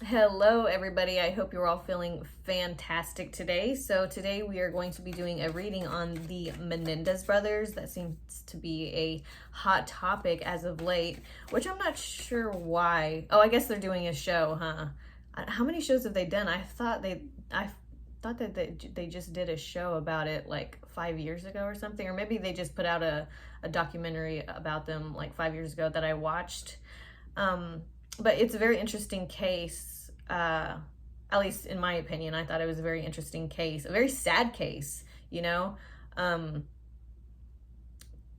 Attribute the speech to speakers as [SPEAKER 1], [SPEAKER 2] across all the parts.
[SPEAKER 1] Hello, everybody. I hope you're all feeling fantastic today. So today we are going to be doing a reading on the Menendez brothers. That seems to be a hot topic as of late, which I'm not sure why. Oh, I guess they're doing a show, huh? How many shows have they done? I thought that they just did a show about it like 5 years ago or something, or maybe they just put out a documentary about them like 5 years ago that I watched. But it's a very interesting case. At least in my opinion, I thought it was a very interesting case, a very sad case,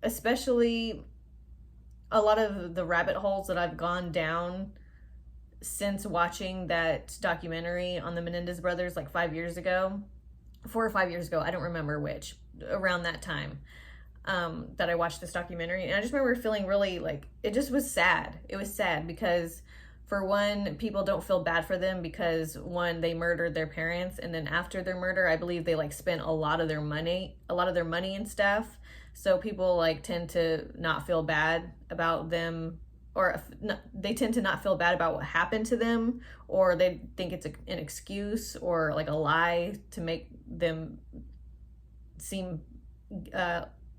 [SPEAKER 1] especially a lot of the rabbit holes that I've gone down since watching that documentary on the Menendez brothers like 5 years ago, 4 or 5 years ago. I don't remember which, around that time. That I watched this documentary, and I just remember feeling really like it just was sad. It was sad because, for one, people don't feel bad for them because, one, they murdered their parents, and then after their murder, I believe they like spent a lot of their money and stuff. So people like tend to not feel bad about them, or they tend to not feel bad about what happened to them, or they think it's an excuse or like a lie to make them seem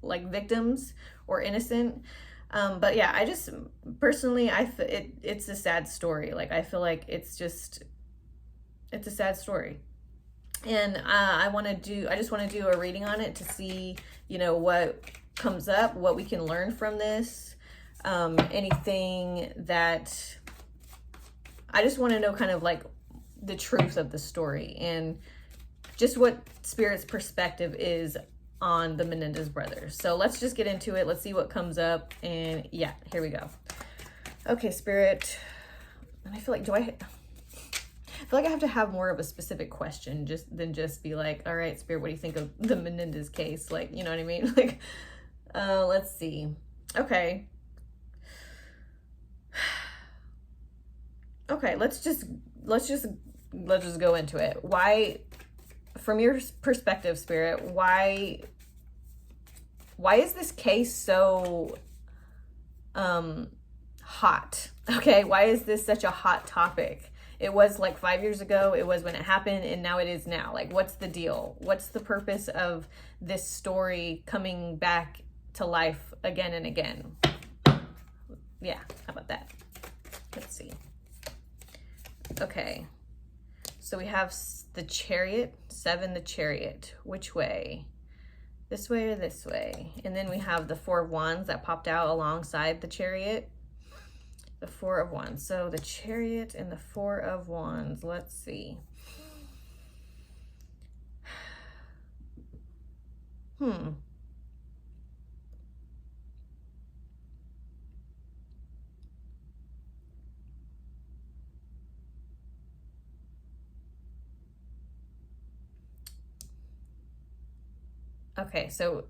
[SPEAKER 1] like victims or innocent. But yeah, I just personally, it's a sad story. Like, I feel like it's a sad story. And I just want to do a reading on it to see, what comes up, what we can learn from this, anything that I just want to know, kind of like the truth of the story and just what Spirit's perspective is on the Menendez brothers. So let's just get into it. Let's see what comes up. And yeah, here we go. Okay, Spirit. And I feel like, I feel like I have to have more of a specific question than just be like, all right, Spirit, what do you think of the Menendez case? Like, you know what I mean? Like, let's see. Okay. Okay, let's just go into it. Why, from your perspective, Spirit, why is this case so hot? Okay, why is this such a hot topic? It was like 5 years ago, it was when it happened, and now it is now. Like, what's the deal? What's the purpose of this story coming back to life again and again? Yeah, how about that? Let's see. Okay. So we have the Chariot, 7, the Chariot. Which way? This way or this way? And then we have the 4 of Wands that popped out alongside the Chariot. The 4 of Wands. So the Chariot and the 4 of Wands. Let's see. Okay, so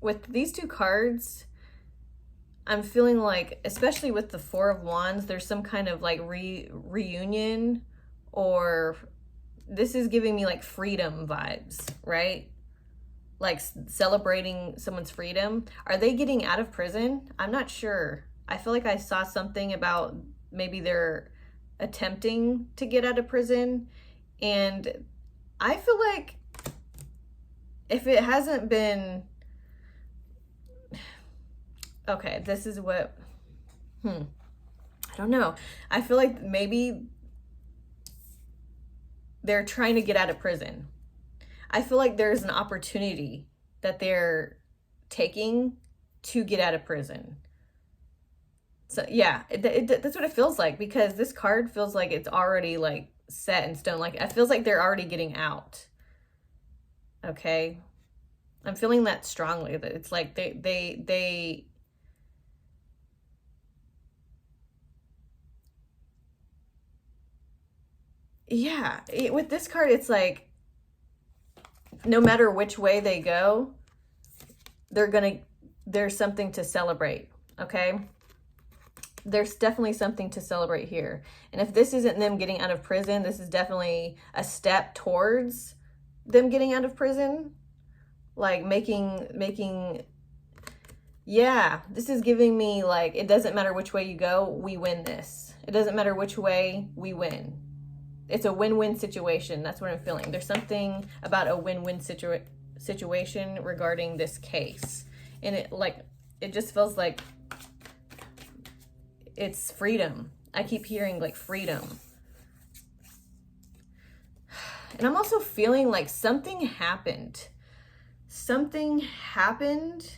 [SPEAKER 1] with these two cards, I'm feeling like, especially with the 4 of Wands, there's some kind of like reunion, or this is giving me like freedom vibes, right? Like celebrating someone's freedom. Are they getting out of prison? I'm not sure. I feel like I saw something about maybe they're attempting to get out of prison, and I feel like if it hasn't been, okay, this is what, I don't know. I feel like maybe they're trying to get out of prison. I feel like there's an opportunity that they're taking to get out of prison. So yeah, that's what it feels like, because this card feels like it's already like set in stone. Like, it feels like they're already getting out. Okay, I'm feeling that strongly, that it's like they yeah, with this card, it's like no matter which way they go, there's something to celebrate. Okay, there's definitely something to celebrate here. And if this isn't them getting out of prison, this is definitely a step towards them getting out of prison, like making Yeah, this is giving me like, it doesn't matter which way you go, we win this. It doesn't matter which way, we win. It's a win-win situation. That's what I'm feeling. There's something about a win-win situation regarding this case. And it just feels like it's freedom. I keep hearing like freedom. And I'm also feeling like something happened. Something happened.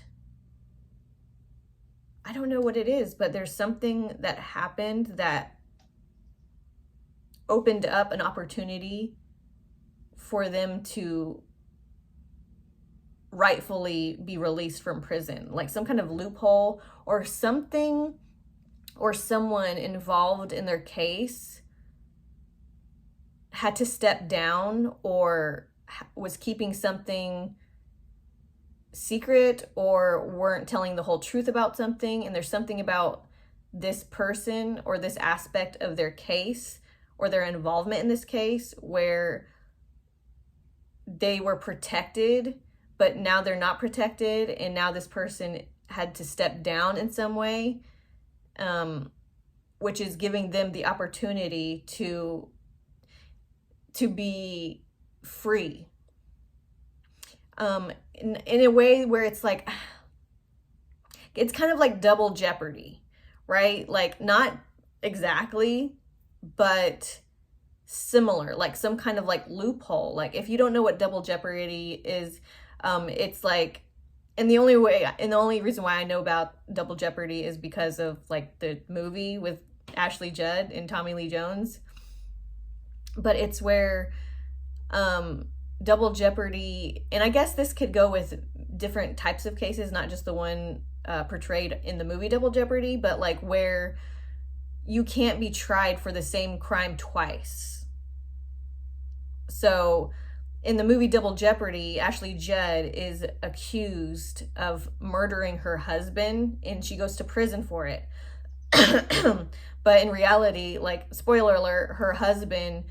[SPEAKER 1] I don't know what it is, but there's something that happened that opened up an opportunity for them to rightfully be released from prison, like some kind of loophole or something, or someone involved in their case had to step down or was keeping something secret or weren't telling the whole truth about something. And there's something about this person or this aspect of their case or their involvement in this case where they were protected, but now they're not protected. And now this person had to step down in some way, which is giving them the opportunity to be free. In a way where it's like, it's kind of like double jeopardy, right? Like not exactly, but similar, like some kind of like loophole. Like if you don't know what double jeopardy is, it's like, and the only reason why I know about double jeopardy is because of like the movie with Ashley Judd and Tommy Lee Jones. But it's where double jeopardy, and I guess this could go with different types of cases, not just the one portrayed in the movie Double Jeopardy, but like where you can't be tried for the same crime twice. So in the movie Double Jeopardy, Ashley Judd is accused of murdering her husband and she goes to prison for it. But in reality, like, spoiler alert, her husband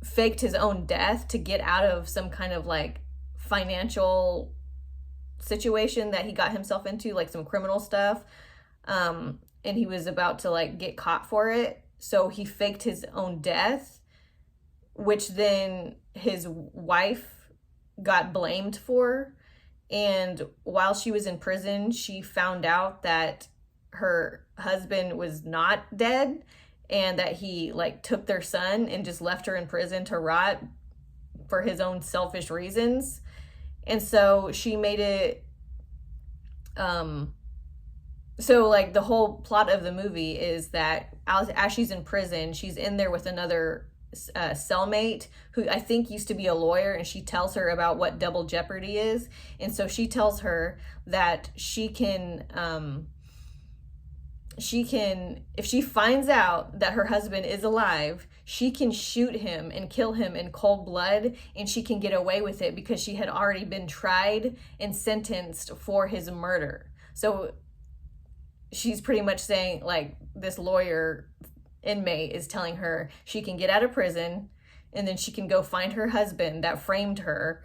[SPEAKER 1] faked his own death to get out of some kind of like financial situation that he got himself into, like some criminal stuff. And he was about to like get caught for it. So he faked his own death, which then his wife got blamed for. And while she was in prison, she found out that her husband was not dead and that he like took their son and just left her in prison to rot for his own selfish reasons. And so she made it, so like the whole plot of the movie is that as she's in prison, she's in there with another cellmate who I think used to be a lawyer, and she tells her about what double jeopardy is. And so she tells her that she can, if she finds out that her husband is alive, she can shoot him and kill him in cold blood, and she can get away with it because she had already been tried and sentenced for his murder. So she's pretty much saying, like, this lawyer inmate is telling her she can get out of prison and then she can go find her husband that framed her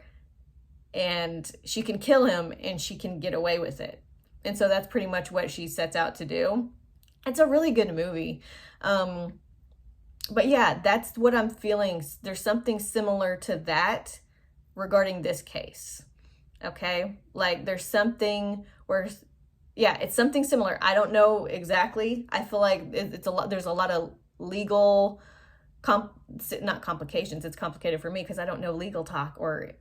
[SPEAKER 1] and she can kill him and she can get away with it. And so that's pretty much what she sets out to do. It's a really good movie. But yeah, that's what I'm feeling. There's something similar to that regarding this case. Okay? Like there's something where, yeah, it's something similar. I don't know exactly. I feel like it's a lot. There's a lot of legal, not complications. It's complicated for me because I don't know legal talk or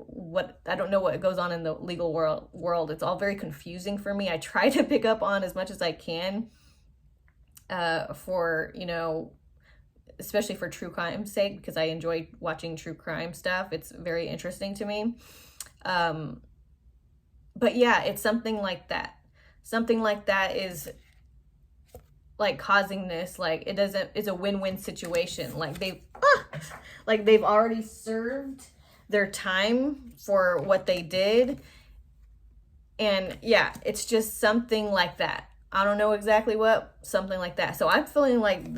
[SPEAKER 1] I don't know what goes on in the legal world. It's all very confusing for me. I try to pick up on as much as I can for, especially for true crime's sake, because I enjoy watching true crime stuff. It's very interesting to me. But yeah, it's something like that. Something like that is like causing this, like it's a win-win situation. Like they've already served their time for what they did. And yeah, it's just something like that. I don't know exactly what, something like that. So I'm feeling like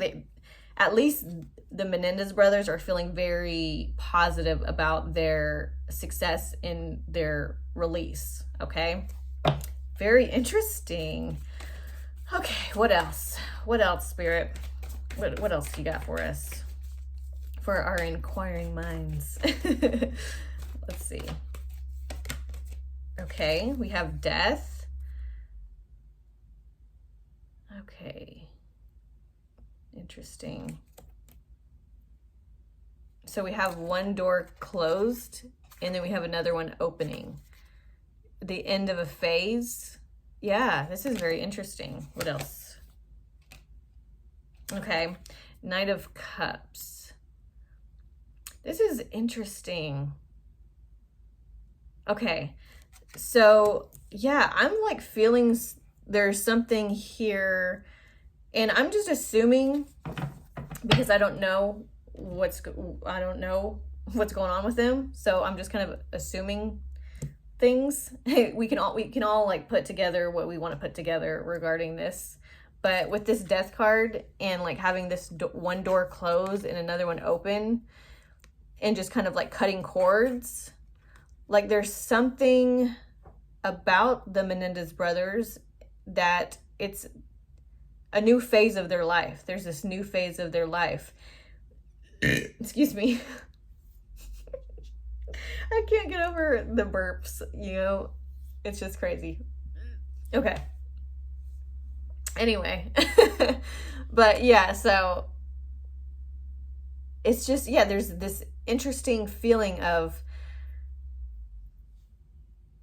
[SPEAKER 1] at least the Menendez brothers are feeling very positive about their success in their release. Okay. Very interesting. Okay, what else? What else, Spirit? What else you got for us? For our inquiring minds. Let's see. Okay, we have death. Okay. Interesting. So we have one door closed, and then we have another one opening. The end of a phase. Yeah, this is very interesting. What else? Okay, Knight of Cups. This is interesting. Okay, so yeah, I'm like feeling there's something here, and I'm just assuming because I don't know what's going on with them, so I'm just kind of assuming things. we can all like put together what we want to put together regarding this. But with this death card and like having this one door close and another one open and just kind of like cutting cords, like there's something about the Menendez brothers that it's a new phase of their life. There's this new phase of their life. Excuse me. I can't get over the burps, it's just crazy. Okay. Anyway, but yeah, so it's just, yeah, there's this interesting feeling of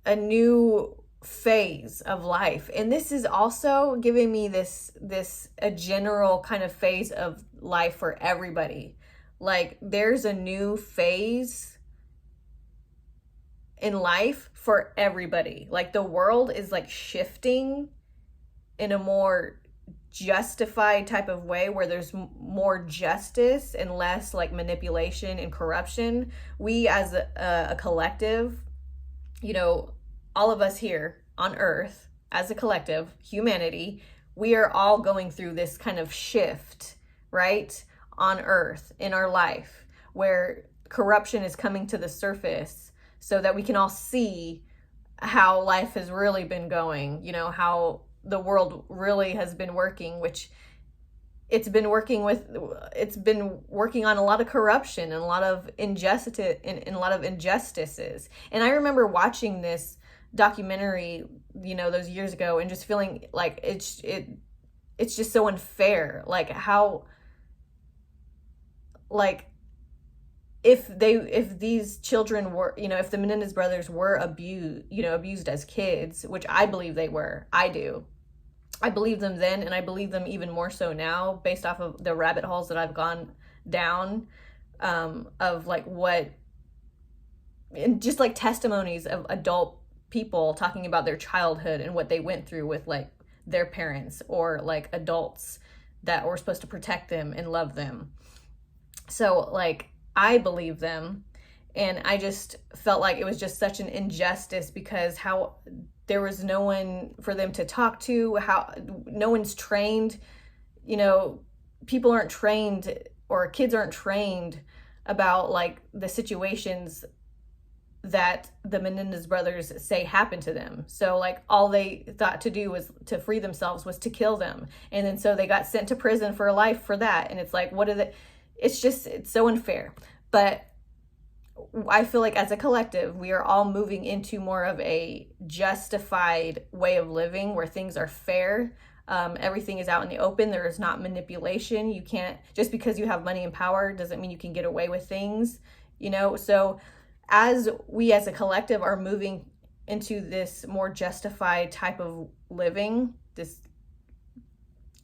[SPEAKER 1] a new phase of life. And this is also giving me this a general kind of phase of life for everybody. Like there's a new phase in life for everybody. Like the world is like shifting in a more justified type of way where there's more justice and less like manipulation and corruption. We as a collective, all of us here on earth as a collective, humanity, we are all going through this kind of shift, right? On earth in our life where corruption is coming to the surface so that we can all see how life has really been going, how the world really has been working, which it's been working on a lot of corruption and a lot of injustice and a lot of injustices. And I remember watching this documentary, those years ago and just feeling like it's just so unfair. Like how, like, if these children were, if the Menendez brothers were abused as kids, which I believe they were, I believe them then, and I believe them even more so now based off of the rabbit holes that I've gone down, of like and just like testimonies of adult people talking about their childhood and what they went through with like their parents or like adults that were supposed to protect them and love them. So like, I believe them, and I just felt like it was just such an injustice because how there was no one for them to talk to, how no one's trained, people aren't trained or kids aren't trained about like the situations that the Menendez brothers say happened to them. So like all they thought to do was to free themselves was to kill them. And then so they got sent to prison for life for that. And it's like, it's so unfair. But I feel like as a collective, we are all moving into more of a justified way of living where things are fair. Everything is out in the open. There is not manipulation. You can't, just because you have money and power doesn't mean you can get away with things, So as we as a collective are moving into this more justified type of living, this,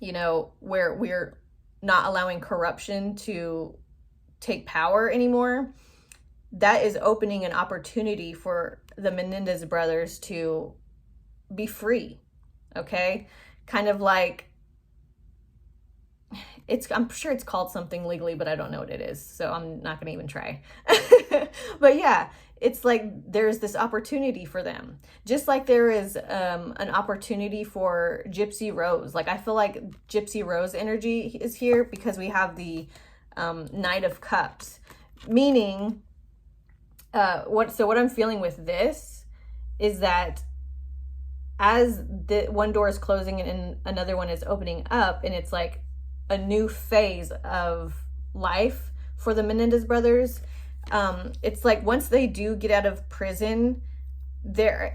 [SPEAKER 1] where we're not allowing corruption to take power anymore, that is opening an opportunity for the Menendez brothers to be free. Okay? Kind of like I'm sure it's called something legally, but I don't know what it is, so I'm not gonna even try. But yeah, it's like there's this opportunity for them, just like there is an opportunity for Gypsy Rose. Like I feel like Gypsy Rose energy is here because we have the Knight of Cups, meaning what I'm feeling with this is that as the one door is closing and another one is opening up, and it's like a new phase of life for the Menendez brothers. It's like once they do get out of prison,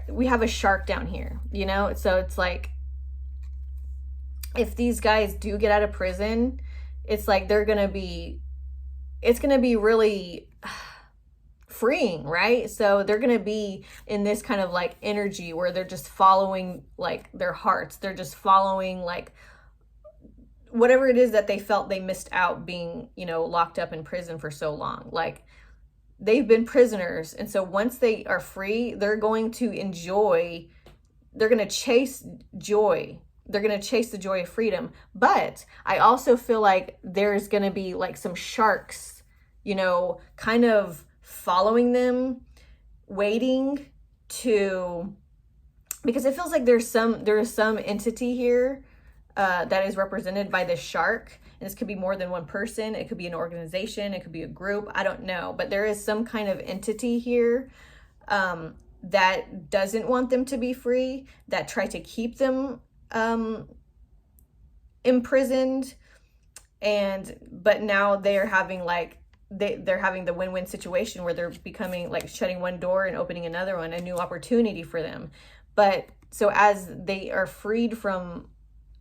[SPEAKER 1] we have a shark down here, you know? So it's like if these guys do get out of prison, it's like it's gonna be really freeing, right? So they're going to be in this kind of like energy where they're just following like their hearts. They're just following like whatever it is that they felt they missed out being, you know, locked up in prison for so long. Like they've been prisoners. And so once they are free, they're going to chase joy. They're going to chase the joy of freedom. But I also feel like there's going to be like some sharks, you know, kind of following them, waiting to, because it feels like there is some entity here that is represented by this shark. And this could be more than one person. It could be an organization. It could be a group. I don't know. But there is some kind of entity here that doesn't want them to be free, that try to keep them imprisoned. But now they're having like, they're having the win-win situation where they're becoming like shutting one door and opening another one, a new opportunity for them. But so as they are freed from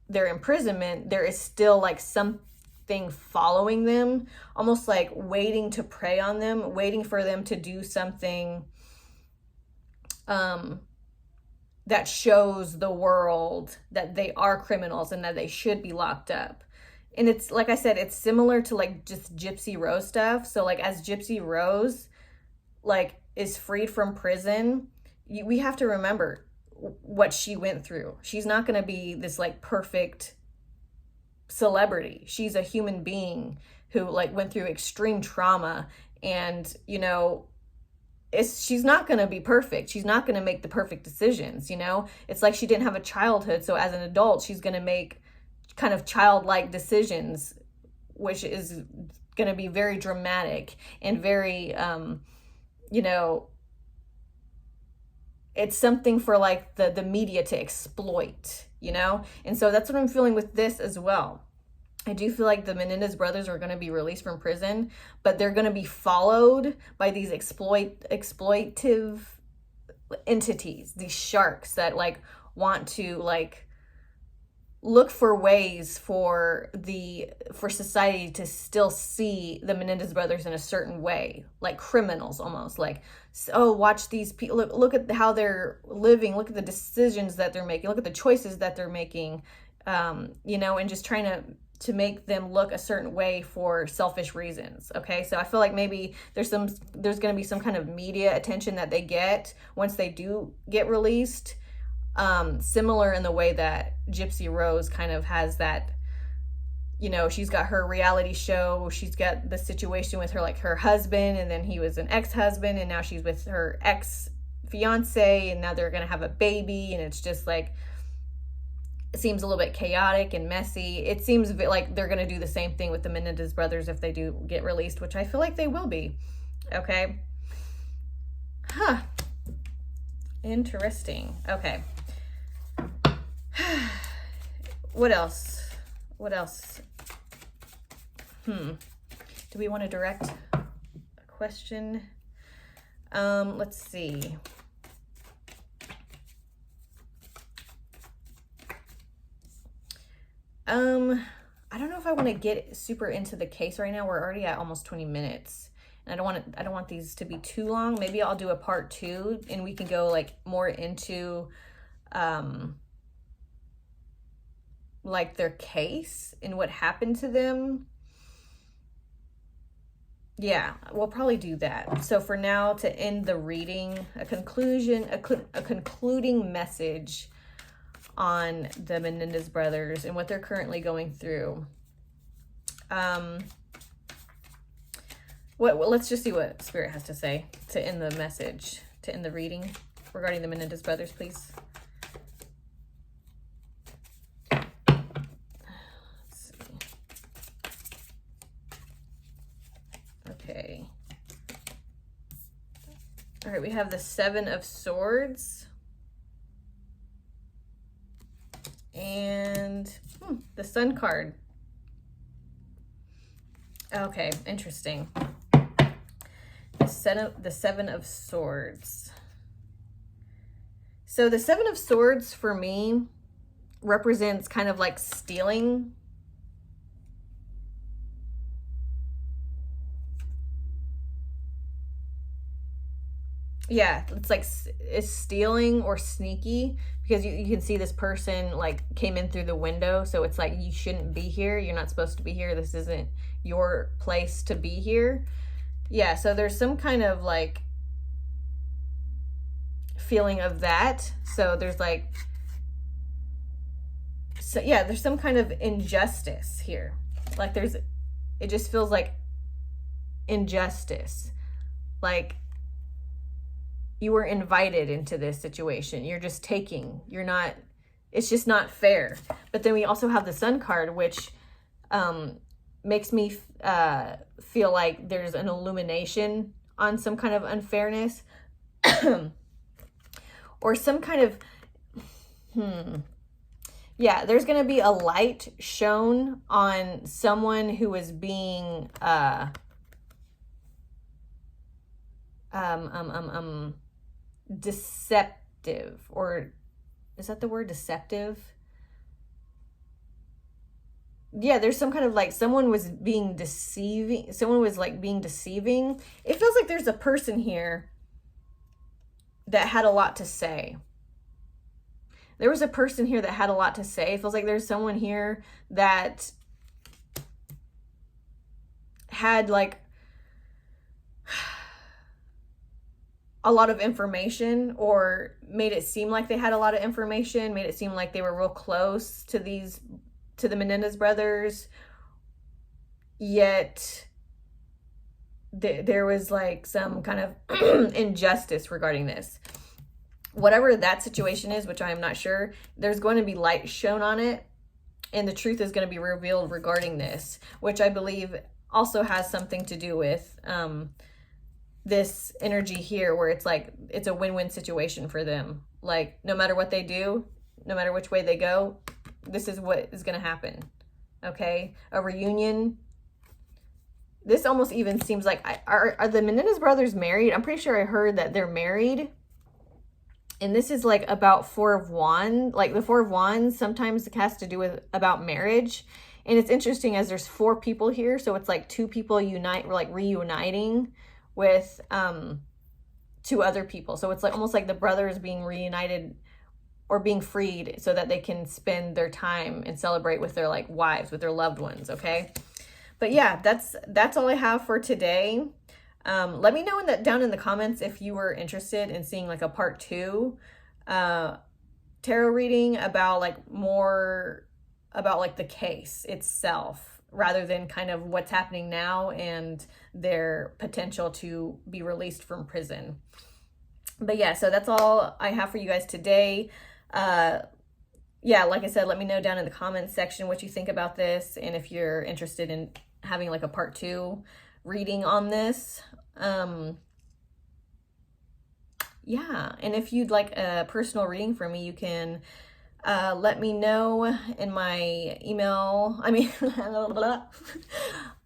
[SPEAKER 1] their imprisonment, there is still like something following them, almost like waiting to prey on them, waiting for them to do something that shows the world that they are criminals and that they should be locked up. And it's, like I said, it's similar to like just Gypsy Rose stuff. So like as Gypsy Rose like is freed from prison, we have to remember what she went through. She's not going to be this like perfect celebrity. She's a human being who like went through extreme trauma, and you know, she's not going to be perfect. She's not going to make the perfect decisions, you know? It's like she didn't have a childhood, so as an adult she's going to make kind of childlike decisions, which is going to be very dramatic and very you know, it's something for like the media to exploit, you know? And so that's what I'm feeling with this as well. I do feel like the Menendez brothers are going to be released from prison, but they're going to be followed by these exploitive entities, these sharks that like want to like look for ways for society to still see the Menendez brothers in a certain way, like criminals almost. Like, oh, watch these people, look at how they're living, look at the decisions that they're making, look at the choices that they're making, you know, and just trying to make them look a certain way for selfish reasons. Okay, so I feel like maybe there's going to be some kind of media attention that they get once they do get released. Similar in the way that Gypsy Rose kind of has that, you know, she's got her reality show, she's got the situation with her, like her husband, and then he was an ex-husband, and now she's with her ex-fiance, and now they're gonna have a baby, and it's just like, it seems a little bit chaotic and messy. It seems a bit like they're gonna do the same thing with the Menendez brothers if they do get released, which I feel like they will be. Okay. Interesting. Okay. What else? Do we want to direct a question? Let's see. I don't know if I want to get super into the case right now. We're already at almost 20 minutes. And I don't want these to be too long. Maybe I'll do a part 2 and we can go like more into like their case and what happened to them. Yeah, we'll probably do that. So for now, to end the reading, a concluding message on the Menendez brothers and what they're currently going through. Let's just see what Spirit has to say to end the message, to end the reading regarding the Menendez brothers, please. Okay. All right, we have the Seven of Swords. And the Sun card. Okay, interesting. The Seven of Swords. So the Seven of Swords for me represents kind of like stealing. Yeah, it's like it's stealing or sneaky, because you can see this person like came in through the window. So it's like, you shouldn't be here. You're not supposed to be here. This isn't your place to be here. Yeah, so there's some kind of like feeling of that. So there's like, so yeah, there's some kind of injustice here. Like it just feels like injustice. Like, you were invited into this situation. You're just taking. You're not, it's just not fair. But then we also have the Sun card, which makes me feel like there's an illumination on some kind of unfairness. Or some kind of, yeah, there's going to be a light shown on someone who is being, deceptive, or is that the word, deceptive? Yeah, there's some kind of like someone was being deceiving. Someone was like being deceiving. It feels like there's a person here that had a lot to say. There was a person here that had a lot to say. It feels like there's someone here that had like a lot of information, or made it seem like they had a lot of information, made it seem like they were real close to the Menendez brothers, yet there was like some kind of injustice regarding this. Whatever that situation is, which I am not sure, there's going to be light shown on it, and the truth is going to be revealed regarding this, which I believe also has something to do with this energy here, where it's like it's a win-win situation for them. Like, no matter what they do, no matter which way they go, this is what is going to happen. Okay, a reunion. This almost even seems like, are the Menendez brothers married? I'm pretty sure I heard that they're married. And this is like about Four of Wands. Like the Four of Wands sometimes has to do with about marriage. And it's interesting, as there's 4 people here, so it's like 2 people reuniting with 2 other people. So it's like almost like the brothers being reunited or being freed so that they can spend their time and celebrate with their like wives, with their loved ones. Okay, but yeah, that's all I have for today. Let me know down in the comments if you were interested in seeing like a part 2 tarot reading about like more about like the case itself, rather than kind of what's happening now and their potential to be released from prison. But yeah, so that's all I have for you guys today. Yeah, like I said, let me know down in the comments section what you think about this, and if you're interested in having like a part 2 reading on this. Yeah, and if you'd like a personal reading from me, you can let me know in my email.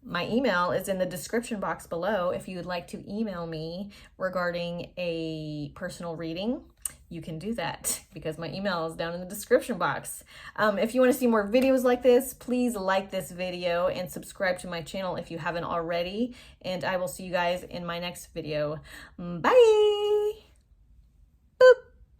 [SPEAKER 1] My email is in the description box below. If you would like to email me regarding a personal reading, you can do that, because my email is down in the description box. If you want to see more videos like this, please like this video and subscribe to my channel if you haven't already. And I will see you guys in my next video. Bye!